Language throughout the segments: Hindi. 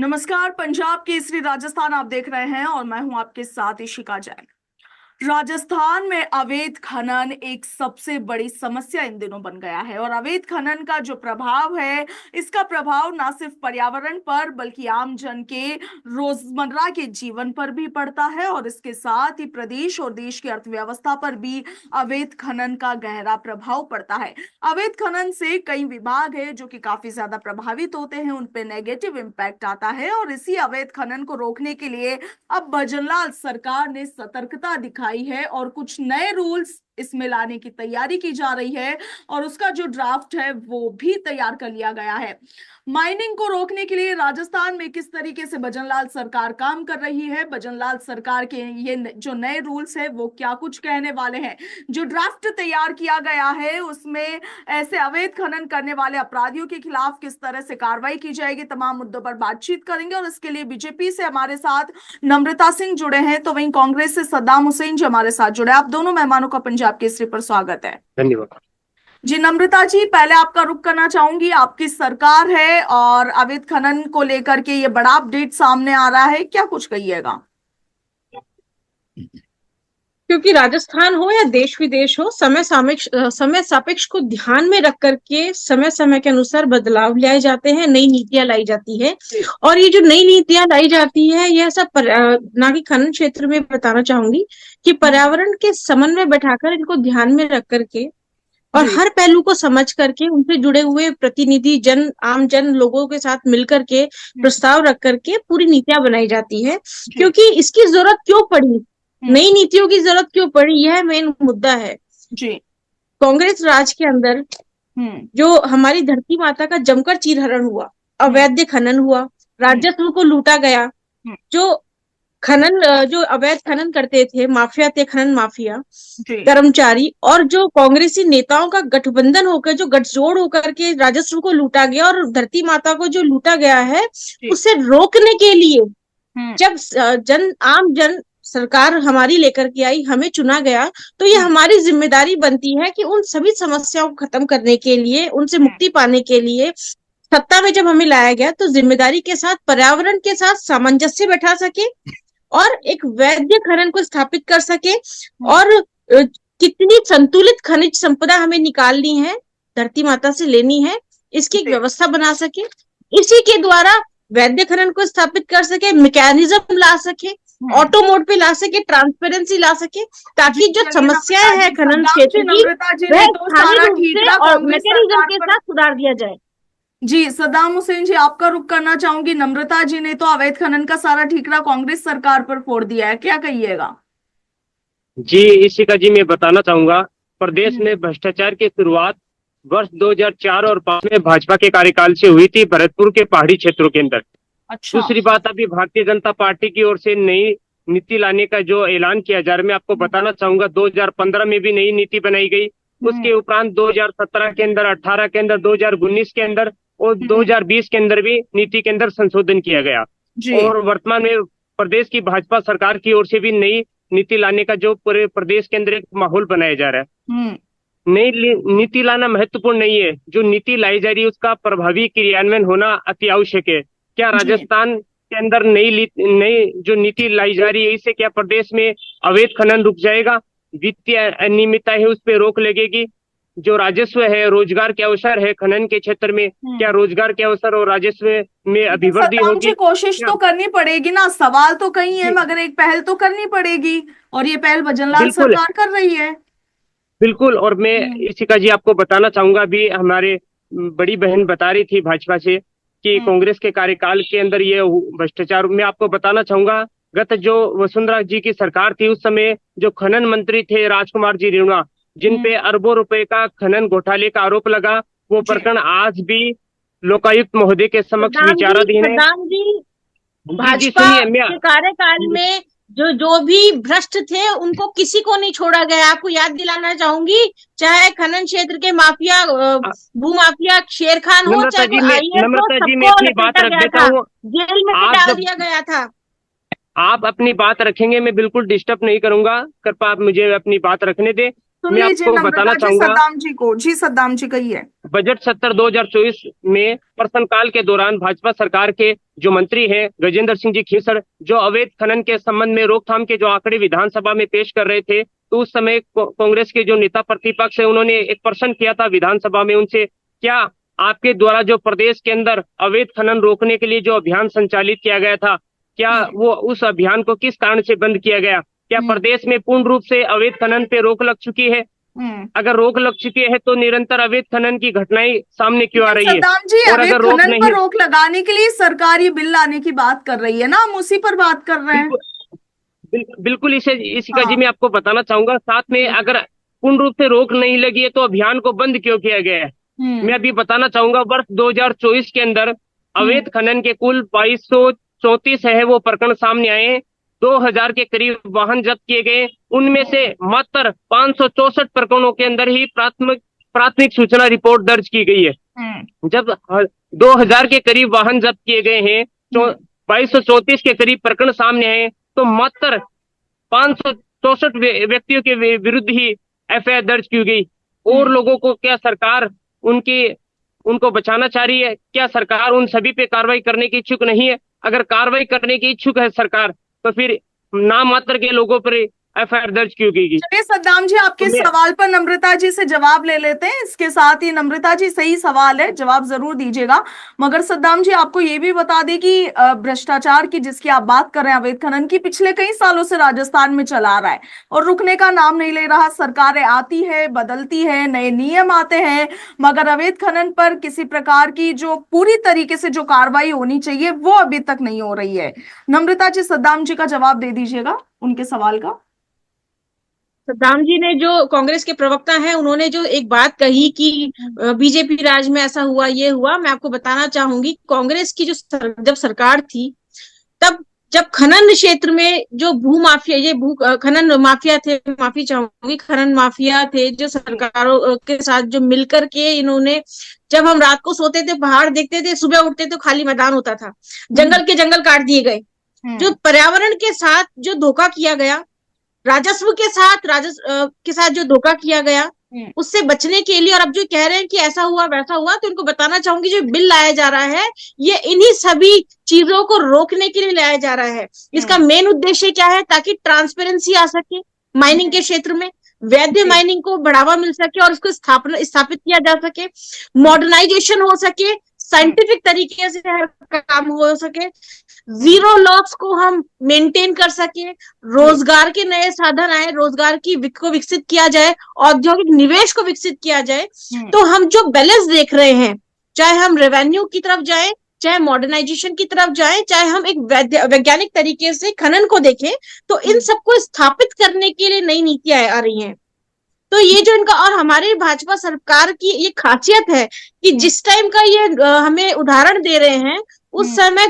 नमस्कार। पंजाब केसरी राजस्थान आप देख रहे हैं और मैं हूं आपके साथ इशिका जैन। राजस्थान में अवैध खनन एक सबसे बड़ी समस्या इन दिनों बन गया है और अवैध खनन का जो प्रभाव है, इसका प्रभाव ना सिर्फ पर्यावरण पर बल्कि आम जन के रोजमर्रा के जीवन पर भी पड़ता है और इसके साथ ही प्रदेश और देश की अर्थव्यवस्था पर भी अवैध खनन का गहरा प्रभाव पड़ता है। अवैध खनन से कई विभाग है जो कि काफी ज्यादा प्रभावित होते हैं, उन पे नेगेटिव इम्पैक्ट आता है और इसी अवैध खनन को रोकने के लिए अब भजनलाल सरकार ने सतर्कता दिखाई है और कुछ नए रूल्स इसमें लाने की तैयारी की जा रही है और उसका जो ड्राफ्ट है वो भी तैयार कर लिया गया है। माइनिंग को रोकने के लिए राजस्थान में किस तरीके से भजनलाल सरकार काम कर रही है, भजनलाल सरकार के ये जो नए रूल्स है वो क्या कुछ कहने वाले हैं, जो ड्राफ्ट तैयार किया गया है उसमें ऐसे अवैध खनन करने वाले अपराधियों के खिलाफ किस तरह से कार्रवाई की जाएगी, तमाम मुद्दों पर बातचीत करेंगे। और इसके लिए बीजेपी से हमारे साथ नम्रता सिंह जुड़े हैं, तो वहीं कांग्रेस से सद्दाम हुसैन जी हमारे साथ जुड़े। आप दोनों मेहमानों का पंजाब केसरी पर स्वागत है। धन्यवाद। जी नम्रता जी, पहले आपका रुख करना चाहूंगी। आपकी सरकार है और अवैध खनन को लेकर के ये बड़ा अपडेट सामने आ रहा है, क्या कुछ कहिएगा? क्योंकि राजस्थान हो या देश विदेश हो, समय सापेक्ष को ध्यान में रख करके समय समय के अनुसार बदलाव लाए जाते हैं, नई नीतियां लाई जाती है। और ये जो नई नीतियां लाई जाती है यह सब ना कि खनन क्षेत्र में बताना चाहूंगी कि पर्यावरण के समन्वय बैठाकर इनको ध्यान में रख करके और हर पहलू को समझ करके उनसे जुड़े हुए प्रतिनिधि आम जन लोगों के साथ मिलकर के प्रस्ताव रख करके पूरी नीतियां बनाई जाती है। क्योंकि इसकी जरूरत क्यों पड़ी, नई नीतियों की जरूरत क्यों पड़ी, यह मेन मुद्दा है। जी। कांग्रेस राज के अंदर जो हमारी धरती माता का जमकर चीरहरण हुआ, अवैध खनन हुआ, राजस्व को लूटा गया, जो अवैध खनन करते थे, माफिया थे, खनन माफिया कर्मचारी, और जो कांग्रेसी नेताओं का गठबंधन होकर, जो गठजोड़ होकर के राजस्व को लूटा गया और धरती माता को जो लूटा गया है, उसे रोकने के लिए जब आम जन सरकार हमारी लेकर के आई, हमें चुना गया, तो ये हमारी जिम्मेदारी बनती है कि उन सभी समस्याओं को खत्म करने के लिए, उनसे मुक्ति पाने के लिए सत्ता में जब हमें लाया गया तो जिम्मेदारी के साथ पर्यावरण के साथ सामंजस्य बैठा सके और एक वैध खनन को स्थापित कर सके और कितनी संतुलित खनिज संपदा हमें निकालनी है, धरती माता से लेनी है, इसकी एक व्यवस्था बना सके, इसी के द्वारा वैध खनन को स्थापित कर सके, मैकेनिज्म ला सके, ऑटो मोड पे ला सके, ट्रांसपेरेंसी ला सके, ताकि जो समस्याएं है खनन क्षेत्र की वह स्थानीय रूप से और मैकेनिज्म के साथ सुधार दिया जाए। जी सद्दाम हुसैन जी, आपका रुख करना चाहूंगी। नम्रता जी ने तो अवैध खनन का सारा ठीकरा कांग्रेस सरकार पर फोड़ दिया है, क्या कहिएगा? जी इसी का जी मैं बताना चाहूंगा, प्रदेश में भ्रष्टाचार की शुरुआत वर्ष 2004 और 5 में भाजपा के कार्यकाल से हुई थी, भरतपुर के पहाड़ी क्षेत्रों के अंदर। अच्छा। दूसरी बात, अभी भारतीय जनता पार्टी की ओर से नई नीति लाने का जो ऐलान किया जा रहा है, मैं आपको बताना चाहूंगा 2015 में भी नई नीति बनाई गई, उसके उपरांत 2017 के अंदर, 18 के अंदर, 2019 के अंदर और 2020 के अंदर भी नीति के अंदर संशोधन किया गया। और वर्तमान में प्रदेश की भाजपा सरकार की ओर से भी नई नीति लाने का जो पूरे प्रदेश के अंदर एक माहौल बनाया जा रहा है। नई नीति लाना महत्वपूर्ण नहीं है, जो नीति लाई जा रही है उसका प्रभावी क्रियान्वयन होना अति आवश्यक है। क्या राजस्थान के अंदर नई जो नीति लाई जा रही है, इससे क्या प्रदेश में अवैध खनन रुक जाएगा? वित्तीय अनियमितता है उस पर रोक लगेगी? जो राजस्व है, रोजगार के अवसर है खनन के क्षेत्र में, क्या रोजगार के अवसर और राजस्व में अभिवृद्धि होगी? कोशिश तो करनी पड़ेगी ना, सवाल तो कई है मगर एक पहल तो करनी पड़ेगी और ये पहल भजनलाल सरकार कर रही है। बिल्कुल। और मैं इसी का जी आपको बताना चाहूंगा, भी हमारे बड़ी बहन बता रही थी भाजपा से कि कांग्रेस के कार्यकाल के अंदर ये भ्रष्टाचार, मैं आपको बताना चाहूंगा, गत जो वसुंधरा जी की सरकार थी उस समय जो खनन मंत्री थे राजकुमार जी रेणुआ, जिन पे अरबों रुपए का खनन घोटाले का आरोप लगा, वो प्रकरण आज भी लोकायुक्त महोदय के समक्ष विचाराधीन है। भाजपा के कार्यकाल में जो भी भ्रष्ट थे उनको किसी को नहीं छोड़ा गया। आपको याद दिलाना चाहूंगी, चाहे खनन क्षेत्र के माफिया, भूमाफिया शेर खान हो, चाहे नम्रता जी मैं अपनी बात रख देता हूँ, जेल में डाल दिया गया था। आप अपनी बात रखेंगे, मैं बिल्कुल डिस्टर्ब नहीं करूंगा, कृपया आप मुझे अपनी बात रखने दे। सुन मैं लीजिए आपको नम्रता बताना जी चाहूंगा, सद्दाम जी को। जी सद्दाम जी कहिए। बजट सत्र 2024 में प्रश्नकाल के दौरान भाजपा सरकार के जो मंत्री हैं गजेंद्र सिंह जी खीसड़, जो अवैध खनन के संबंध में रोकथाम के जो आंकड़े विधानसभा में पेश कर रहे थे, तो उस समय कांग्रेस के जो नेता प्रतिपक्ष है उन्होंने एक प्रश्न किया था विधानसभा में उनसे, क्या आपके द्वारा जो प्रदेश के अंदर अवैध खनन रोकने के लिए जो अभियान संचालित किया गया था, क्या वो उस अभियान को किस कारण से बंद किया गया? क्या प्रदेश में पूर्ण रूप से अवैध खनन पे रोक लग चुकी है? अगर रोक लग चुकी है तो निरंतर अवैध खनन की घटनाएं सामने क्यों आ लेकिन रही है? सद्दाम जी और अवैध अगर रोक खनन पर नहीं, रोक लगाने के लिए सरकार ये बिल लाने की बात कर रही है ना, हम उसी पर बात कर रहे हैं। बिल्कुल बिल्कुल इसी का जी हाँ। मैं आपको बताना चाहूंगा। साथ में अगर पूर्ण रूप से रोक नहीं लगी है तो अभियान को बंद क्यों किया गया है? मैं अभी बताना चाहूंगा, वर्ष 2024 के अंदर अवैध खनन के कुल 2234 है वो प्रकरण सामने आए हैं। 2000 के करीब वाहन जब्त किए गए, उनमें से मात्र 564 प्रकरणों के अंदर ही प्राथमिक प्राथमिक सूचना रिपोर्ट दर्ज की गई है। जब 2000 के करीब वाहन जब्त किए गए हैं, 2234 के करीब प्रकरण सामने आए, तो मात्र 564 व्यक्तियों के विरुद्ध ही एफआईआर दर्ज की गई। और लोगों को क्या सरकार उनको बचाना चाह रही है? क्या सरकार उन सभी पे कार्रवाई करने की इच्छुक नहीं है? अगर कार्रवाई करने की इच्छुक है सरकार, तो फिर नाम मात्र के लोगों पर एफआईआर दर्ज क्यों की गई? चलिए सद्दाम जी आपके तो सवाल पर नम्रता जी से जवाब ले लेते हैं। इसके साथ ही नम्रता जी सही सवाल है, जवाब जरूर दीजिएगा। मगर सद्दाम जी आपको ये भी बता दें कि भ्रष्टाचार की जिसकी आप बात कर रहे हैं, अवैध खनन की, पिछले कई सालों से राजस्थान में चला आ रहा है और रुकने का नाम नहीं ले रहा। सरकारें आती है, बदलती है, नए नियम आते हैं, मगर अवैध खनन पर किसी प्रकार की जो पूरी तरीके से जो कार्रवाई होनी चाहिए वो अभी तक नहीं हो रही है। नम्रता जी सद्दाम जी का जवाब दे दीजिएगा उनके सवाल का। सद्दाम जी ने, जो कांग्रेस के प्रवक्ता हैं, उन्होंने जो एक बात कही कि बीजेपी राज में ऐसा हुआ, ये हुआ, मैं आपको बताना चाहूंगी कांग्रेस की जब सरकार थी, तब जब खनन क्षेत्र में जो भू माफिया, ये भू खनन माफिया थे, माफी चाहूंगी, खनन माफिया थे, जो सरकारों के साथ जो मिलकर के इन्होंने, जब हम रात को सोते थे पहाड़ देखते थे, सुबह उठते तो खाली मैदान होता था, जंगल के जंगल काट दिए गए, जो पर्यावरण के साथ जो धोखा किया गया, राजस्व के साथ जो धोखा किया गया, उससे बचने के लिए, और अब जो कह रहे हैं कि ऐसा हुआ वैसा हुआ, तो इनको बताना चाहूंगी जो बिल लाया जा रहा है ये इन्हीं सभी चीजों को रोकने के लिए लाया जा रहा है। इसका मेन उद्देश्य क्या है? ताकि ट्रांसपेरेंसी आ सके माइनिंग के क्षेत्र में, वैध माइनिंग को बढ़ावा मिल सके और उसको स्थापित किया जा सके, मॉडर्नाइजेशन हो सके, साइंटिफिक तरीके से हर काम हो सके, जीरो लॉस को हम मेंटेन कर सके, रोजगार के नए साधन आए, रोजगार को विकसित किया जाए, औद्योगिक निवेश को विकसित किया जाए। तो हम जो बैलेंस देख रहे हैं, चाहे हम रेवेन्यू की तरफ जाएं, चाहे मॉडर्नाइजेशन की तरफ जाएं, चाहे हम एक वैज्ञानिक तरीके से खनन को देखें, तो इन सबको स्थापित करने के लिए नई नीतियां आ रही हैं। तो ये जो इनका, और हमारे भाजपा सरकार की ये खासियत है कि जिस टाइम का ये हमें उदाहरण दे रहे हैं, उस समय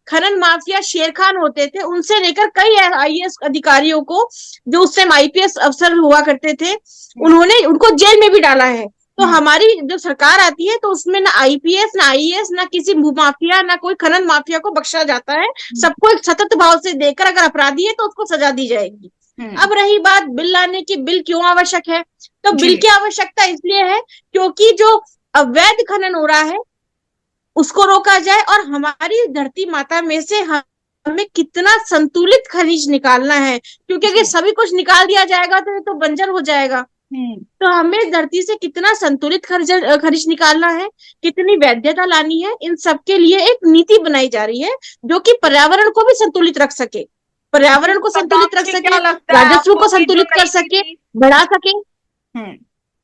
खनन माफिया शेर खान होते थे, उनसे लेकर कई आईएएस अधिकारियों को, जो उस टाइम आईपीएस अफसर हुआ करते थे, उनको जेल में भी डाला है। तो हमारी जो सरकार आती है तो उसमें ना आईपीएस, ना आईएएस, ना किसी भू माफिया, ना कोई खनन माफिया को बख्शा जाता है। सबको एक सतत भाव से देखकर, अगर अपराधी है तो उसको सजा दी जाएगी। अब रही बात बिल लाने की, बिल क्यों आवश्यक है? तो बिल की आवश्यकता इसलिए है क्योंकि जो अवैध खनन हो रहा है उसको रोका जाए, और हमारी धरती माता में से हमें कितना संतुलित खनिज निकालना है, क्योंकि अगर सभी कुछ निकाल दिया जाएगा तो बंजर हो जाएगा। तो हमें धरती से कितना संतुलित खनिज निकालना है, कितनी वैधता लानी है, इन सब के लिए एक नीति बनाई जा रही है जो कि पर्यावरण को भी संतुलित रख सके, पर्यावरण को संतुलित रख सके, राजस्व को संतुलित कर सके, बढ़ा सके।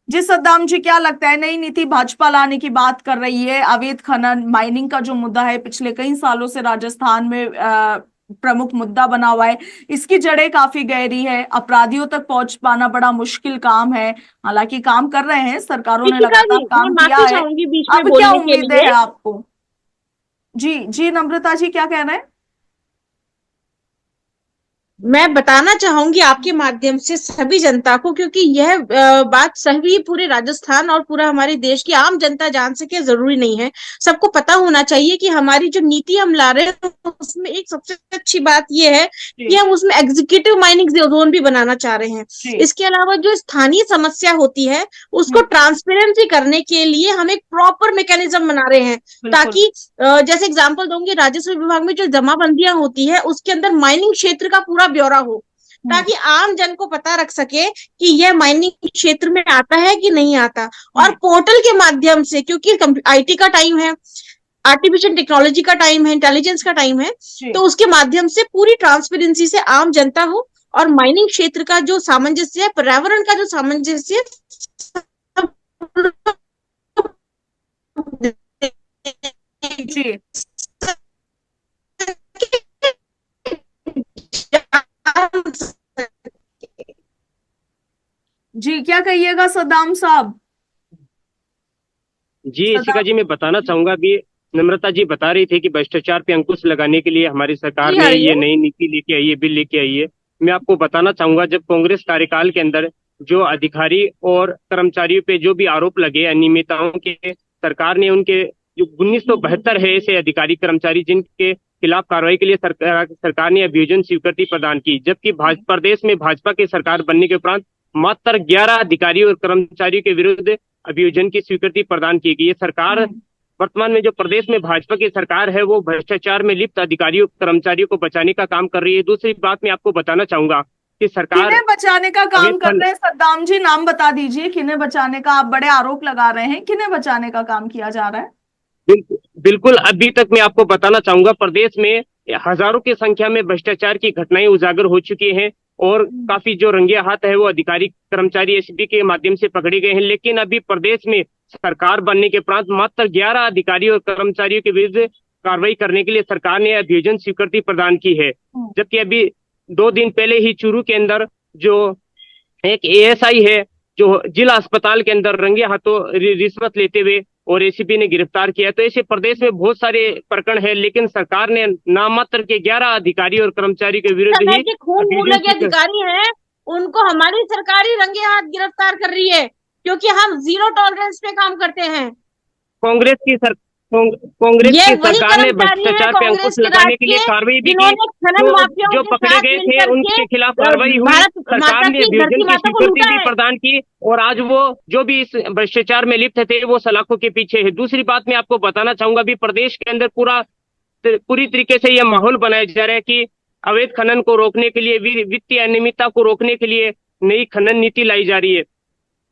जी सद्दाम जी, क्या लगता है नई नीति भाजपा लाने की बात कर रही है? अवैध खनन माइनिंग का जो मुद्दा है पिछले कई सालों से राजस्थान में प्रमुख मुद्दा बना हुआ है, इसकी जड़ें काफी गहरी है, अपराधियों तक पहुंच पाना बड़ा मुश्किल काम है। हालांकि काम कर रहे हैं, सरकारों ने लगातार काम किया है। अब क्या उम्मीदें हैं आपको? जी जी नम्रता जी क्या कह रहे हैं? मैं बताना चाहूंगी आपके माध्यम से सभी जनता को, क्योंकि यह बात सभी पूरे राजस्थान और पूरा हमारे देश की आम जनता जान सके जरूरी नहीं है। सबको पता होना चाहिए कि हमारी जो नीति हम ला रहे हैं उसमें एक सबसे अच्छी बात यह है कि हम उसमें एग्जीक्यूटिव माइनिंग जोन भी बनाना चाह रहे हैं। इसके अलावा जो स्थानीय समस्या होती है उसको ट्रांसपेरेंसी करने के लिए हम एक प्रॉपर मैकेनिज्म बना रहे हैं, ताकि जैसे एग्जाम्पल दूंगी, राजस्व विभाग में जो जमाबंदियां होती है उसके अंदर माइनिंग क्षेत्र का पूरा ब्यौरा हो, ताकि आम जन को पता रख सके कि यह माइनिंग क्षेत्र में आता है कि नहीं आता। और पोर्टल के माध्यम से, क्योंकि आईटी का टाइम है, आर्टिफिशियल टेक्नोलॉजी का टाइम है, इंटेलिजेंस का टाइम है, तो उसके माध्यम से पूरी ट्रांसपेरेंसी से आम जनता हो और माइनिंग क्षेत्र का जो सामंजस्य है, पर्यावरण का जो सामंजस्य जी जी, क्या कहिएगा सद्दाम साहब? जी इशिका जी, मैं बताना चाहूंगा अभी नम्रता जी बता रही थी कि भ्रष्टाचार पे अंकुश लगाने के लिए हमारी सरकार ने ये नई नीति लेके आई है, बिल लेके आई है। मैं आपको बताना चाहूंगा, जब कांग्रेस कार्यकाल के अंदर जो अधिकारी और कर्मचारियों पे जो भी आरोप लगे अनियमितताओं के, सरकार ने उनके जो 1972 है ऐसे अधिकारी कर्मचारी जिनके खिलाफ कार्रवाई के लिए सरकार ने अभियोजन स्वीकृति प्रदान की। जबकि प्रदेश में भाजपा की सरकार बनने के उपरांत मात्र 11 अधिकारियों और कर्मचारियों के विरुद्ध अभियोजन की स्वीकृति प्रदान की गई है। सरकार वर्तमान में जो प्रदेश में भाजपा की सरकार है वो भ्रष्टाचार में लिप्त अधिकारियों कर्मचारियों को बचाने का काम कर रही है। दूसरी बात मैं आपको बताना चाहूंगा कि सरकार किन्हें बचाने का काम कर रहे हैं सद्दाम जी? नाम बता दीजिए, किन्हें बचाने का? आप बड़े आरोप लगा रहे हैं, किन्हें बचाने का काम किया जा रहा है? बिल्कुल अभी तक मैं आपको बताना चाहूंगा, प्रदेश में हजारों की संख्या में भ्रष्टाचार की घटनाएं उजागर हो चुकी हैं और काफी जो रंगे हाथ है वो अधिकारी कर्मचारी एसपी के माध्यम से पकड़े गए हैं। लेकिन अभी प्रदेश में सरकार बनने के उपरांत मात्र 11 अधिकारियों और कर्मचारियों के विरुद्ध कार्रवाई करने के लिए सरकार ने अभियोजन स्वीकृति प्रदान की है। जबकि अभी 2 दिन पहले ही चूरू के अंदर जो एक एएसआई है जो जिला अस्पताल के अंदर रंगे हाथों रिश्वत लेते हुए और एसीपी ने गिरफ्तार किया। तो ऐसे प्रदेश में बहुत सारे प्रकरण है, लेकिन सरकार ने नाम मात्र के 11 अधिकारी और कर्मचारी के विरुद्ध ही खून मूल्य के अधिकारी हैं उनको हमारी सरकार ही रंगे हाथ गिरफ्तार कर रही है, क्योंकि हम जीरो टॉलरेंस पे काम करते हैं। कांग्रेस की सरकार ने भ्रष्टाचार पे अंकुश लगाने के लिए कार्रवाई भी की। जो पकड़े गए थे उनके खिलाफ कार्रवाई हुई, सरकार ने अभियोजन की स्वीकृति भी प्रदान की और आज वो जो भी इस भ्रष्टाचार में लिप्त थे वो सलाखों के पीछे है। दूसरी बात मैं आपको बताना चाहूंगा, अभी प्रदेश के अंदर पूरी तरीके से यह माहौल बनाया जा रहा है कि अवैध खनन को रोकने के लिए, वित्तीय अनियमितता को रोकने के लिए नई खनन नीति लाई जा रही है।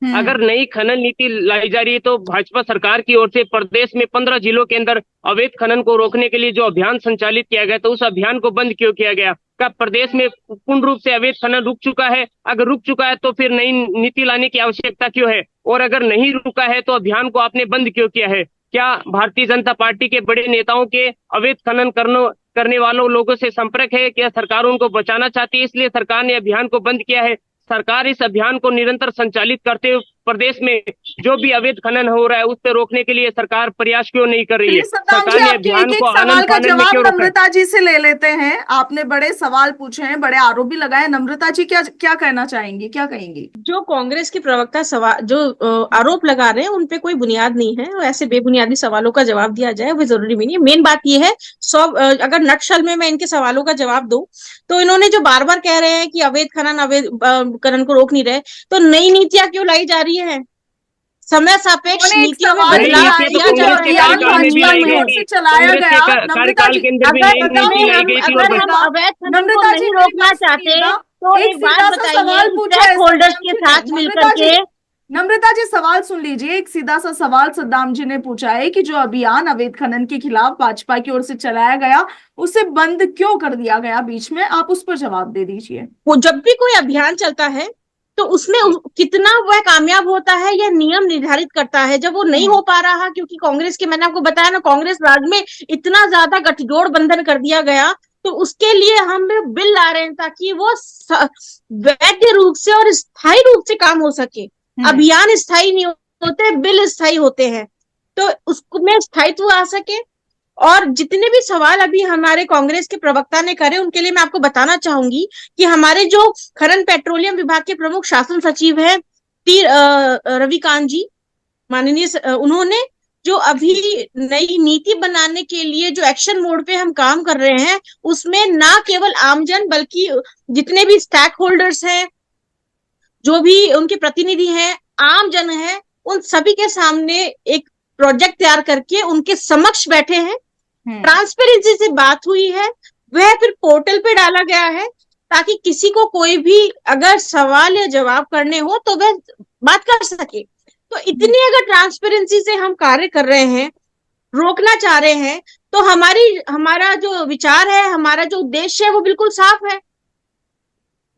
अगर नई खनन नीति लाई जा रही है तो भाजपा सरकार की ओर से प्रदेश में 15 जिलों के अंदर अवैध खनन को रोकने के लिए जो अभियान संचालित किया गया, तो उस अभियान को बंद क्यों किया गया? क्या प्रदेश में पूर्ण रूप से अवैध खनन रुक चुका है? अगर रुक चुका है तो फिर नई नीति लाने की आवश्यकता क्यों है? और अगर नहीं रुका है तो अभियान को आपने बंद क्यों किया है? क्या भारतीय जनता पार्टी के बड़े नेताओं के अवैध खनन करने वालों लोगों से संपर्क है? क्या सरकार उनको बचाना चाहती है, इसलिए सरकार ने अभियान को बंद किया है? सरकार इस अभियान को निरंतर संचालित करते हुए प्रदेश में जो भी अवैध खनन हो रहा है उस पर रोकने के लिए सरकार प्रयास क्यों नहीं कर रही है? सरकार ने अभियान को आनंद फानन में क्यों रोका? नम्रता जी से ले लेते हैं, आपने बड़े सवाल पूछे हैं, बड़े आरोप भी लगाए। नम्रता जी क्या कहना चाहेंगी, क्या कहेंगी? जो कांग्रेस के प्रवक्ता जो आरोप लगा रहे हैं उन पे कोई बुनियाद नहीं है। ऐसे बेबुनियादी सवालों का जवाब दिया जाए वो जरूरी भी नहीं है। मेन बात ये है, अगर नटशल में मैं इनके सवालों का जवाब दूं तो इन्होंने जो बार बार कह रहे हैं कि अवैध खनन को रोक नहीं रहे, तो नई नीतियां क्यों लाई जा रही है? समय सापेक्ष नीतियों में बदलाव किया जा रहा है। अगर हम अवैध खनन को नहीं रोकना चाहते तो एक बात बताइए, स्टेक होल्डर्स के साथ मिलकर के। नम्रता जी सवाल सुन लीजिए। एक सीधा सा सवाल सद्दाम जी ने पूछा है कि जो अभियान अवैध खनन के खिलाफ भाजपा की ओर से चलाया गया उसे बंद क्यों कर दिया गया बीच में? आप उस पर जवाब दे दीजिए। वो जब भी कोई अभियान चलता है तो उसमें कितना वह कामयाब होता है यह नियम निर्धारित करता है। जब वो नहीं हो पा रहा, क्योंकि कांग्रेस के, मैंने आपको बताया ना, कांग्रेस राज में इतना ज्यादा गठजोड़ बंधन कर दिया गया, तो उसके लिए हम बिल ला रहे हैं ताकि वो वैध रूप से और स्थायी रूप से काम हो सके। अभियान स्थायी नहीं होते, बिल स्थायी होते हैं, तो उसमें स्थायित्व आ सके और जितने भी सवाल अभी हमारे कांग्रेस के प्रवक्ता ने करे उनके लिए मैं आपको बताना चाहूंगी कि हमारे जो खनन पेट्रोलियम विभाग के प्रमुख शासन सचिव है टी रविकांत जी माननीय उन्होंने जो अभी नई नीति बनाने के लिए जो एक्शन मोड पे हम काम कर रहे हैं उसमें ना केवल आमजन बल्कि जितने भी स्टेक होल्डर्स हैं, जो भी उनके प्रतिनिधि हैं, आम जन है, उन सभी के सामने एक प्रोजेक्ट तैयार करके उनके समक्ष बैठे हैं। ट्रांसपेरेंसी से बात हुई है, वह फिर पोर्टल पे डाला गया है ताकि किसी को कोई भी अगर सवाल या जवाब करने हो तो वह बात कर सके। तो इतनी अगर ट्रांसपेरेंसी से हम कार्य कर रहे हैं, रोकना चाह रहे हैं, तो हमारा जो विचार है, हमारा जो उद्देश्य है वो बिल्कुल साफ है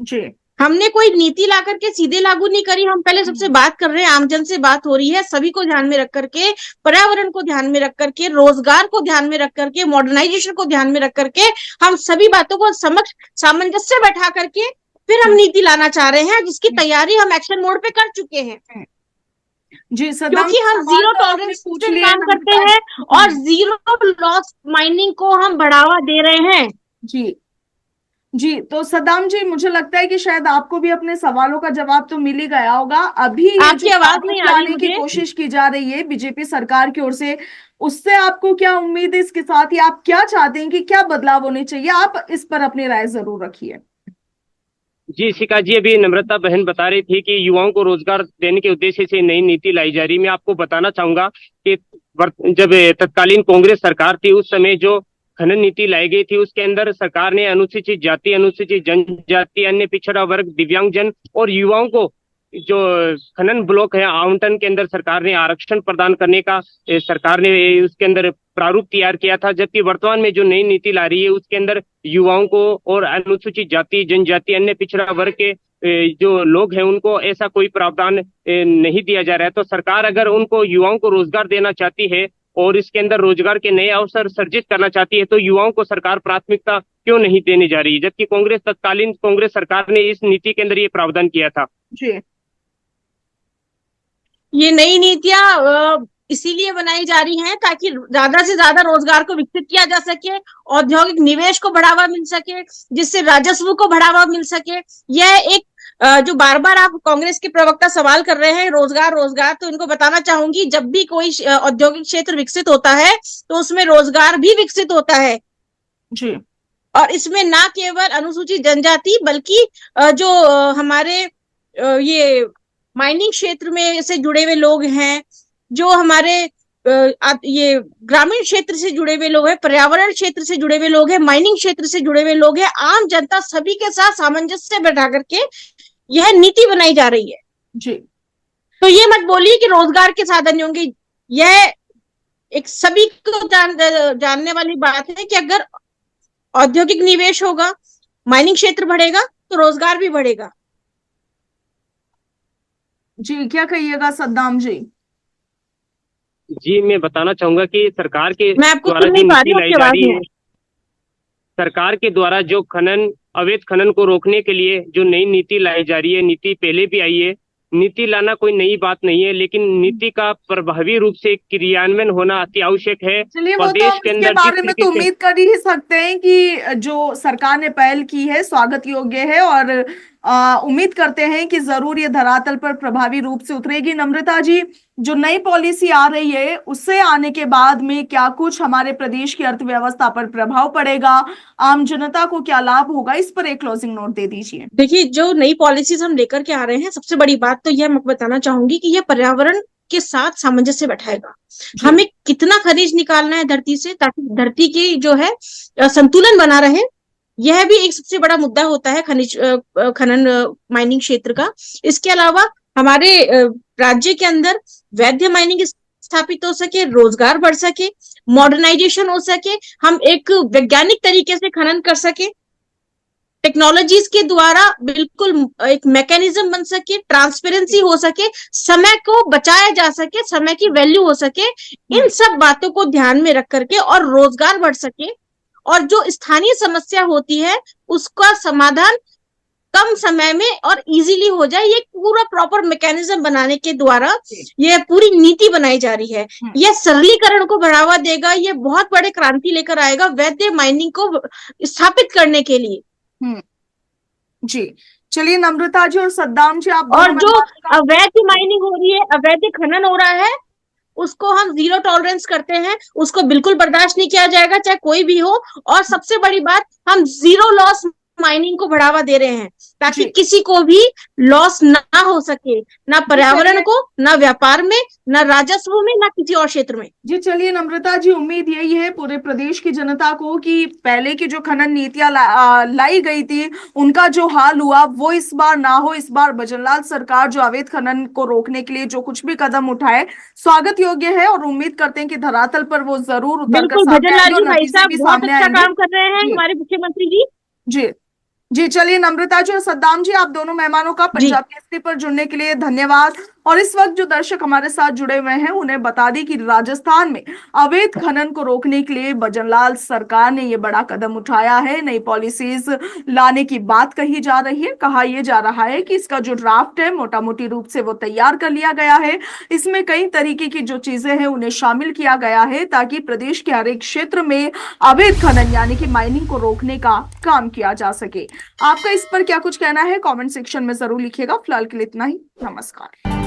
जी। हमने कोई नीति ला करके सीधे लागू नहीं करी। हम पहले सबसे बात कर रहे हैं, आमजन से बात हो रही है, सभी को ध्यान में रख करके, पर्यावरण को ध्यान में रख करके, रोजगार को ध्यान में रख करके, मॉडर्नाइजेशन को ध्यान में रख करके हम सभी बातों को समक्ष सामंजस्य बैठा करके फिर हम नीति लाना चाह रहे हैं, जिसकी तैयारी हम एक्शन मोड पे कर चुके हैं जी। क्योंकि हम जीरो टॉलरेंस पे काम करते हैं और जीरो लॉस माइनिंग को हम बढ़ावा दे रहे हैं। जी जी। तो सद्दाम जी, मुझे लगता है कि शायद आपको भी अपने सवालों का जवाब तो मिल ही गया होगा। अभी आपकी आवाज नहीं आ रही की कोशिश की जा रही है बीजेपी सरकार की ओर से, उससे आपको क्या उम्मीद है? इसके साथ ही आप क्या चाहते हैं कि क्या बदलाव होने चाहिए? आप इस पर अपनी राय जरूर रखिए। जी शिखा जी, अभी नम्रता बहन बता रही थी कि युवाओं को रोजगार देने के उद्देश्य से नई नीति लाई जा रही। मैं आपको बताना चाहूंगा कि जब तत्कालीन कांग्रेस सरकार थी उस समय जो खनन नीति लाई गई थी उसके अंदर सरकार ने अनुसूचित जाति, अनुसूचित जनजाति, अन्य पिछड़ा वर्ग, दिव्यांगजन और युवाओं को जो खनन ब्लॉक है आवंटन के अंदर सरकार ने आरक्षण प्रदान करने का सरकार ने उसके अंदर प्रारूप तैयार किया था। जबकि वर्तमान में जो नई नीति ला रही है उसके अंदर युवाओं को और अनुसूचित जाति, जनजाति, अन्य पिछड़ा वर्ग के जो लोग हैं उनको ऐसा कोई प्रावधान नहीं दिया जा रहा है। तो सरकार अगर उनको युवाओं को रोजगार देना चाहती है और इसके अंदर रोजगार के नए अवसर सर्जित करना चाहती है तो युवाओं को सरकार प्राथमिकता क्यों नहीं देने जा रही है? जबकि तत्कालीन कांग्रेस सरकार ने इस नीति के अंदर ये प्रावधान किया था। जी। ये नई नीतियां इसीलिए बनाई जा रही हैं ताकि ज्यादा से ज्यादा रोजगार को विकसित किया जा सके, औद्योगिक निवेश को बढ़ावा मिल सके, जिससे राजस्व को बढ़ावा मिल सके। यह एक जो बार बार आप कांग्रेस के प्रवक्ता सवाल कर रहे हैं रोजगार रोजगार, तो इनको बताना चाहूंगी जब भी कोई औद्योगिक क्षेत्र विकसित होता है तो उसमें रोजगार भी विकसित होता है जी। और इसमें ना केवल अनुसूचित जनजाति बल्कि जो हमारे ये माइनिंग क्षेत्र में से जुड़े हुए लोग हैं, जो हमारे ये ग्रामीण क्षेत्र से जुड़े हुए लोग हैं, पर्यावरण क्षेत्र से जुड़े हुए लोग हैं, माइनिंग क्षेत्र से जुड़े हुए लोग हैं, आम जनता सभी के साथ सामंजस्य बैठा करके यह नीति बनाई जा रही है जी। तो ये मत बोलिए कि रोजगार के साधन होंगे। यह एक सभी को जानने वाली बात है कि अगर औद्योगिक निवेश होगा, माइनिंग क्षेत्र बढ़ेगा तो रोजगार भी बढ़ेगा। जी, क्या कहिएगा सद्दाम जी? जी, मैं बताना चाहूंगा कि सरकार के मैं आपको द्वारा जो सुन नहीं पा नीति लाई जा रही है, सरकार के द्वारा जो अवैध खनन को रोकने के लिए जो नई नीति लाई जा रही है, नीति पहले भी आई है। नीति लाना कोई नई बात नहीं है, लेकिन नीति का प्रभावी रूप से क्रियान्वयन होना अति आवश्यक है। चलिए, वो तो हम इसके बारे में तो उम्मीद कर ही सकते हैं कि जो सरकार ने पहल की है स्वागत योग्य है और उम्मीद करते हैं कि जरूर ये धरातल पर प्रभावी रूप से उतरेगी। नम्रता जी, जो नई पॉलिसी आ रही है उससे आने के बाद में क्या कुछ हमारे प्रदेश की अर्थव्यवस्था पर प्रभाव पड़ेगा, आम जनता को क्या लाभ होगा, इस पर एक क्लोजिंग नोट दे दीजिए। देखिए, जो नई पॉलिसीज हम लेकर के आ रहे हैं, सबसे बड़ी बात तो यह मैं बताना चाहूंगी कि यह पर्यावरण के साथ सामंजस्य बैठाएगा। हमें कितना खनिज निकालना है धरती से ताकि धरती की जो है संतुलन बना रहे, यह भी एक सबसे बड़ा मुद्दा होता है खनन माइनिंग क्षेत्र का। इसके अलावा हमारे राज्य के अंदर वैध माइनिंग स्थापित हो सके, रोजगार बढ़ सके, मॉडर्नाइजेशन हो सके, हम एक वैज्ञानिक तरीके से खनन कर सके, टेक्नोलॉजीज के द्वारा बिल्कुल एक मैकेनिज्म बन सके, ट्रांसपेरेंसी हो सके, समय को बचाया जा सके, समय की वैल्यू हो सके, इन सब बातों को ध्यान में रख करके और रोजगार बढ़ सके और जो स्थानीय समस्या होती है उसका समाधान कम समय में और इजीली हो जाए, ये पूरा प्रॉपर मैकेनिज्म बनाने के द्वारा ये पूरी नीति बनाई जा रही है। यह सरलीकरण को बढ़ावा देगा, ये बहुत बड़े क्रांति लेकर आएगा वैध माइनिंग को स्थापित करने के लिए। जी चलिए नम्रता जी और सद्दाम जी, आप और जो अवैध माइनिंग हो रही है, अवैध खनन हो रहा है, उसको हम जीरो टॉलरेंस करते हैं, उसको बिल्कुल बर्दाश्त नहीं किया जाएगा, चाहे कोई भी हो। और सबसे बड़ी बात, हम जीरो लॉस माइनिंग को बढ़ावा दे रहे हैं ताकि किसी को भी लॉस ना हो सके, ना पर्यावरण को, ना व्यापार में, ना राजस्व में, ना किसी और क्षेत्र में। जी चलिए नम्रता जी, उम्मीद यही है पूरे प्रदेश की जनता को कि पहले की जो खनन नीतियां लाई गई थी उनका जो हाल हुआ वो इस बार ना हो। इस बार भजनलाल सरकार जो अवैध खनन को रोकने के लिए जो कुछ भी कदम उठाए स्वागत योग्य है और उम्मीद करते हैं कि धरातल पर वो जरूर उतर कर भजनलाल जी भाई साहब बहुत अच्छा काम कर रहे हैं हमारे मुख्यमंत्री जी। जी चलिए नम्रता जी और सद्दाम जी, आप दोनों मेहमानों का पंजाब केसरी पर जुड़ने के लिए धन्यवाद। और इस वक्त जो दर्शक हमारे साथ जुड़े हुए हैं उन्हें बता दी कि राजस्थान में अवैध खनन को रोकने के लिए भजनलाल सरकार ने ये बड़ा कदम उठाया है। नई पॉलिसीज लाने की बात कही जा रही है। कहा यह जा रहा है कि इसका जो ड्राफ्ट है मोटा मोटी रूप से वो तैयार कर लिया गया है। इसमें कई तरीके की जो चीजें हैं उन्हें शामिल किया गया है ताकि प्रदेश के हर एक क्षेत्र में अवैध खनन यानी कि माइनिंग को रोकने का काम किया जा सके। आपका इस पर क्या कुछ कहना है कमेंट सेक्शन में जरूर लिखिएगा। फिलहाल के लिए इतना ही, नमस्कार।